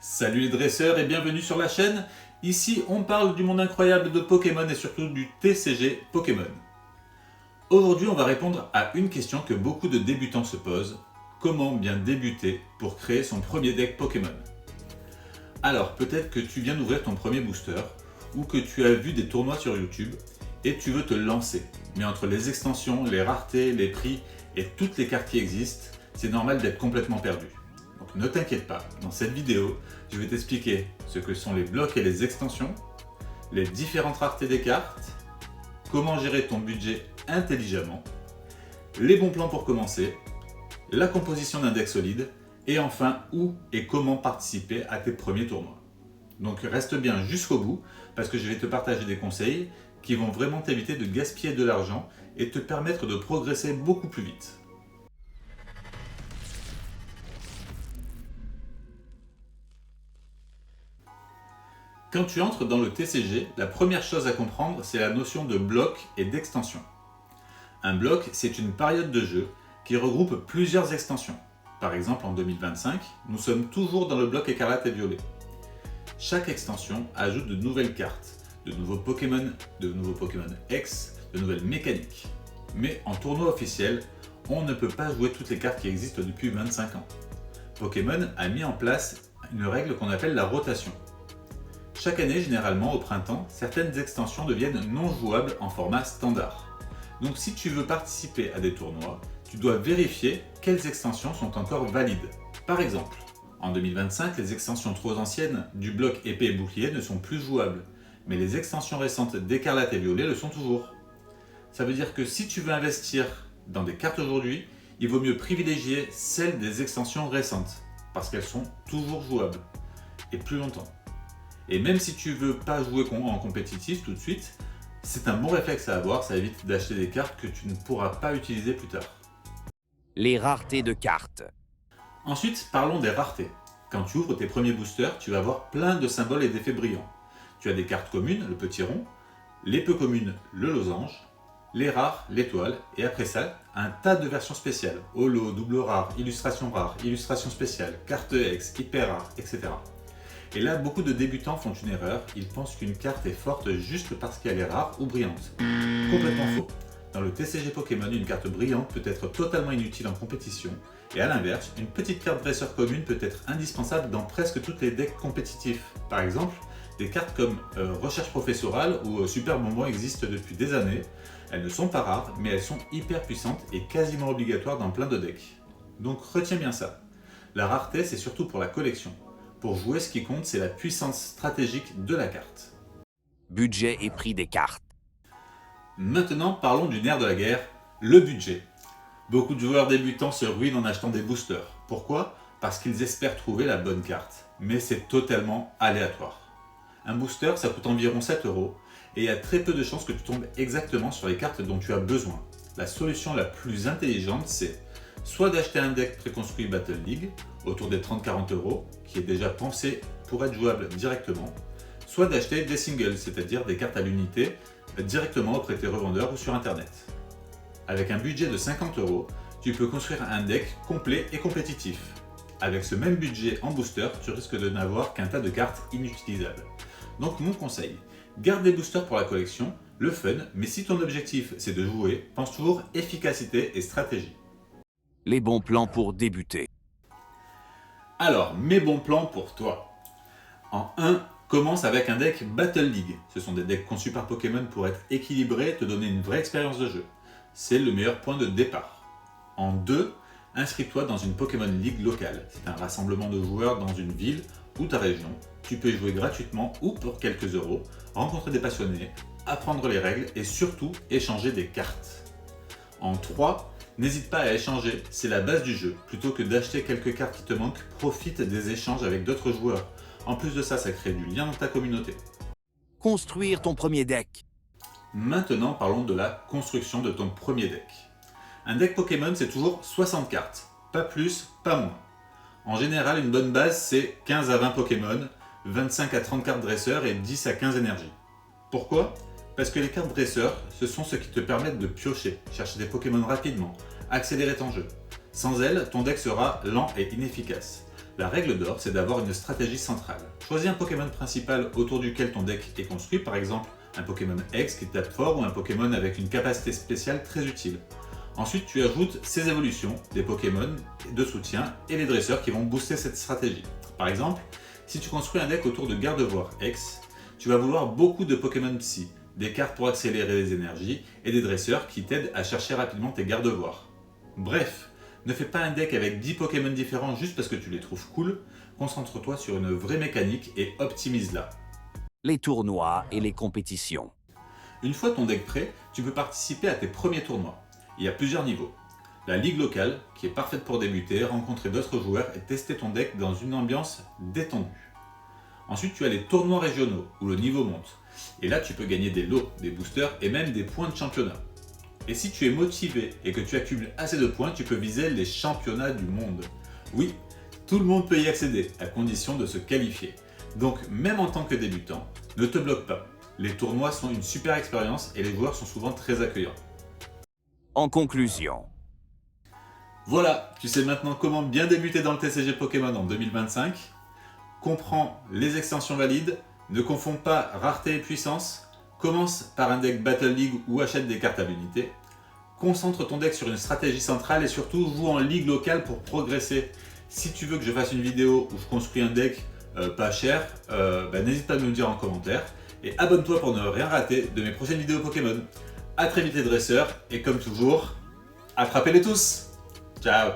Salut les dresseurs et bienvenue sur la chaîne. Ici on parle du monde incroyable de Pokémon et surtout du TCG Pokémon. Aujourd'hui on va répondre à une question que beaucoup de débutants se posent. Comment bien débuter pour créer son premier deck Pokémon? Alors peut-être que tu viens d'ouvrir ton premier booster ou que tu as vu des tournois sur YouTube et tu veux te lancer. Mais entre les extensions, les raretés, les prix et toutes les cartes qui existent, c'est normal d'être complètement perdu. Donc ne t'inquiète pas, dans cette vidéo, je vais t'expliquer ce que sont les blocs et les extensions, les différentes raretés des cartes, comment gérer ton budget intelligemment, les bons plans pour commencer, la composition d'un deck solide, et enfin où et comment participer à tes premiers tournois. Donc reste bien jusqu'au bout, parce que je vais te partager des conseils qui vont vraiment t'éviter de gaspiller de l'argent et te permettre de progresser beaucoup plus vite. Quand tu entres dans le TCG, la première chose à comprendre, c'est la notion de bloc et d'extension. Un bloc, c'est une période de jeu qui regroupe plusieurs extensions. Par exemple, en 2025, nous sommes toujours dans le bloc écarlate et violet. Chaque extension ajoute de nouvelles cartes, de nouveaux Pokémon X, de nouvelles mécaniques. Mais en tournoi officiel, on ne peut pas jouer toutes les cartes qui existent depuis 25 ans. Pokémon a mis en place une règle qu'on appelle la rotation. Chaque année, généralement au printemps, certaines extensions deviennent non jouables en format standard. Donc si tu veux participer à des tournois, tu dois vérifier quelles extensions sont encore valides. Par exemple, en 2025, les extensions trop anciennes du bloc épée et bouclier ne sont plus jouables, mais les extensions récentes d'écarlate et violet le sont toujours. Ça veut dire que si tu veux investir dans des cartes aujourd'hui, il vaut mieux privilégier celles des extensions récentes, parce qu'elles sont toujours jouables, et plus longtemps. Et même si tu veux pas jouer en compétitif tout de suite, c'est un bon réflexe à avoir, ça évite d'acheter des cartes que tu ne pourras pas utiliser plus tard. Les raretés de cartes. Ensuite, parlons des raretés. Quand tu ouvres tes premiers boosters, tu vas avoir plein de symboles et d'effets brillants. Tu as des cartes communes, le petit rond, les peu communes, le losange, les rares, l'étoile, et après ça, un tas de versions spéciales. Holo, double rare, illustration spéciale, carte X, hyper rare, etc. Et là, beaucoup de débutants font une erreur, ils pensent qu'une carte est forte juste parce qu'elle est rare ou brillante. Complètement faux. Dans le TCG Pokémon, une carte brillante peut être totalement inutile en compétition, et à l'inverse, une petite carte dresseur commune peut être indispensable dans presque tous les decks compétitifs. Par exemple, des cartes comme Recherche professorale ou Super Bonbon existent depuis des années. Elles ne sont pas rares, mais elles sont hyper puissantes et quasiment obligatoires dans plein de decks. Donc retiens bien ça. La rareté, c'est surtout pour la collection. Pour jouer, ce qui compte, c'est la puissance stratégique de la carte. Budget et prix des cartes. Maintenant, parlons du nerf de la guerre, le budget. Beaucoup de joueurs débutants se ruinent en achetant des boosters. Pourquoi? Parce qu'ils espèrent trouver la bonne carte. Mais c'est totalement aléatoire. Un booster, ça coûte environ 7 € et il y a très peu de chances que tu tombes exactement sur les cartes dont tu as besoin. La solution la plus intelligente, c'est soit d'acheter un deck préconstruit Battle League, autour des 30-40 €, qui est déjà pensé pour être jouable directement, soit d'acheter des singles, c'est-à-dire des cartes à l'unité, directement auprès de tes revendeurs ou sur internet. Avec un budget de 50 €, tu peux construire un deck complet et compétitif. Avec ce même budget en booster, tu risques de n'avoir qu'un tas de cartes inutilisables. Donc mon conseil, garde des boosters pour la collection, le fun, mais si ton objectif c'est de jouer, pense toujours efficacité et stratégie. Les bons plans pour débuter. Alors, mes bons plans pour toi. En 1, commence avec un deck Battle League. Ce sont des decks conçus par Pokémon pour être équilibrés et te donner une vraie expérience de jeu. C'est le meilleur point de départ. En 2, inscris-toi dans une Pokémon League locale. C'est un rassemblement de joueurs dans une ville ou ta région. Tu peux y jouer gratuitement ou pour quelques euros, rencontrer des passionnés, apprendre les règles et surtout échanger des cartes. En 3, n'hésite pas à échanger, c'est la base du jeu. Plutôt que d'acheter quelques cartes qui te manquent, profite des échanges avec d'autres joueurs. En plus de ça, ça crée du lien dans ta communauté. Construire ton premier deck. Maintenant, parlons de la construction de ton premier deck. Un deck Pokémon, c'est toujours 60 cartes. Pas plus, pas moins. En général, une bonne base, c'est 15 à 20 Pokémon, 25 à 30 cartes dresseurs et 10 à 15 énergies. Pourquoi? Parce que les cartes dresseurs, ce sont ceux qui te permettent de piocher, chercher des Pokémon rapidement, accélérer ton jeu. Sans elles, ton deck sera lent et inefficace. La règle d'or, c'est d'avoir une stratégie centrale. Choisis un Pokémon principal autour duquel ton deck est construit, par exemple un Pokémon X qui tape fort ou un Pokémon avec une capacité spéciale très utile. Ensuite, tu ajoutes ses évolutions, des Pokémon de soutien et les dresseurs qui vont booster cette stratégie. Par exemple, si tu construis un deck autour de Gardevoir X, tu vas vouloir beaucoup de Pokémon Psy, des cartes pour accélérer les énergies et des dresseurs qui t'aident à chercher rapidement tes Gardevoirs. Bref, ne fais pas un deck avec 10 Pokémon différents juste parce que tu les trouves cool, concentre-toi sur une vraie mécanique et optimise-la. Les tournois et les compétitions. Une fois ton deck prêt, tu peux participer à tes premiers tournois. Il y a plusieurs niveaux. La ligue locale, qui est parfaite pour débuter, rencontrer d'autres joueurs et tester ton deck dans une ambiance détendue. Ensuite, tu as les tournois régionaux, où le niveau monte. Et là, tu peux gagner des lots, des boosters et même des points de championnat. Et si tu es motivé et que tu accumules assez de points, tu peux viser les championnats du monde. Oui, tout le monde peut y accéder, à condition de se qualifier. Donc, même en tant que débutant, ne te bloque pas. Les tournois sont une super expérience et les joueurs sont souvent très accueillants. En conclusion, Voilà, tu sais maintenant comment bien débuter dans le TCG Pokémon en 2025. Comprends les extensions valides, ne confonds pas rareté et puissance, commence par un deck Battle League ou achète des cartes à l'unité. Concentre ton deck sur une stratégie centrale et surtout joue en ligue locale pour progresser. Si tu veux que je fasse une vidéo où je construis un deck pas cher, n'hésite pas à me le dire en commentaire. Et abonne-toi pour ne rien rater de mes prochaines vidéos Pokémon. A très vite les dresseurs, et comme toujours, attrapez-les tous. Ciao.